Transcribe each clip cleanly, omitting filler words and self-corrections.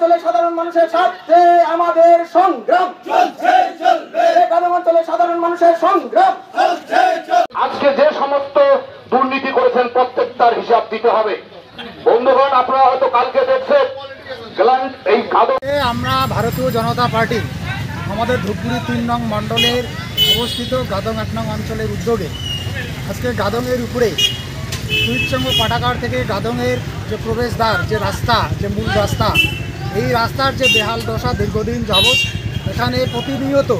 অঞ্চলে সাধারণ মানুষের স্বার্থে আমাদের সংগ্রাম চলছে চলবে। গ্রাম অঞ্চলে সাধারণ মানুষের সংগ্রাম চলছে চলবে। আজকে যে সমস্ত দুর্নীতি করেছেন প্রত্যেকটার হিসাব দিতে হবে। বন্ধুগণ, আপনারা হয়তো কালকে দেখছেন এই আমরা ভারতীয় জনতা পার্টি আমাদের ধূপগুড়ি ৩ নং মণ্ডলের অবস্থিত গাদং ৮ নং অঞ্চলের উদ্যোগে আজকে গাদংয়ের উপরে সুইটসঙ্গ পাঠাগার থেকে গাদংয়ের যে প্রবেশদ্বার, যে রাস্তা, যে মূল রাস্তা, এই রাস্তার যে বেহাল দশা দীর্ঘদিন যাবৎ, এখানে প্রতিনিয়ত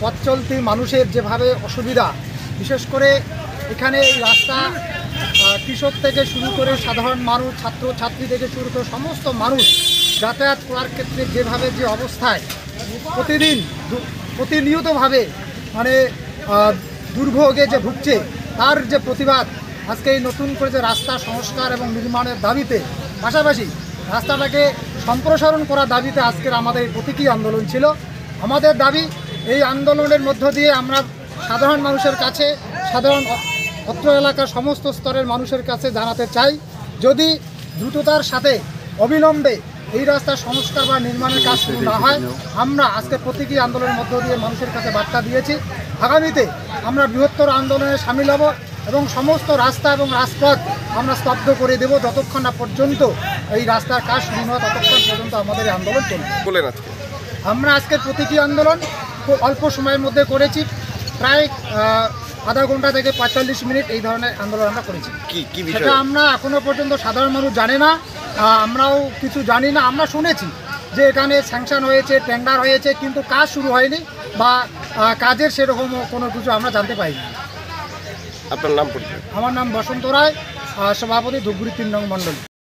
পথ চলতি মানুষের যেভাবে অসুবিধা, বিশেষ করে এখানে এই রাস্তা কৃষক থেকে শুরু করে সাধারণ মানুষ, ছাত্র ছাত্রী থেকে শুরু করে সমস্ত মানুষ যাতায়াত করার ক্ষেত্রে যেভাবে যে অবস্থায় প্রতিনিয়তভাবে মানে দুর্ভোগে যে ভুগছে, তার যে প্রতিবাদ আজকে এই নতুন করে যে রাস্তা সংস্কার এবং নির্মাণের দাবিতে, পাশাপাশি রাস্তাটাকে সম্প্রসারণ করার দাবিতে আজকের আমাদের এই প্রতীকী আন্দোলন ছিল। আমাদের দাবি, এই আন্দোলনের মধ্য দিয়ে আমরা সাধারণ মানুষের কাছে, সাধারণ অত্র এলাকার সমস্ত স্তরের মানুষের কাছে জানাতে চাই, যদি দ্রুততার সাথে অবিলম্বে এই রাস্তার সংস্কার বা নির্মাণের কাজ শুরু না হয়, আমরা আজকে প্রতীকী আন্দোলনের মধ্য দিয়ে মানুষের কাছে বার্তা দিয়েছি। আগামীতে আমরা বৃহত্তর আন্দোলনে সামিল হব এবং সমস্ত রাস্তা এবং রাজপথ আমরা স্তব্ধ করে দেব যতক্ষণ না পর্যন্ত এই রাস্তার কাজ শুরু হয়, ততক্ষণ পর্যন্ত আমাদের এই আন্দোলন চলবে। আমরা আজকের প্রতীকী আন্দোলন খুব অল্প সময়ের মধ্যে করেছি, প্রায় আধা ঘন্টা থেকে ৪৫ মিনিট এই ধরনের আন্দোলন আমরা করেছি। সেটা আমরা এখনো পর্যন্ত সাধারণ মানুষ জানে না, আমরাও কিছু জানি না। আমরা শুনেছি যে এখানে স্যাংশন হয়েছে, টেন্ডার হয়েছে, কিন্তু কাজ শুরু হয়নি বা কাজের সেরকম কোনো কিছু আমরা জানতে পাইনি। আপনার নাম? আমার নাম বসন্ত রায়, সভাপতি ধূপগুড়ি ৩ নং মণ্ডল।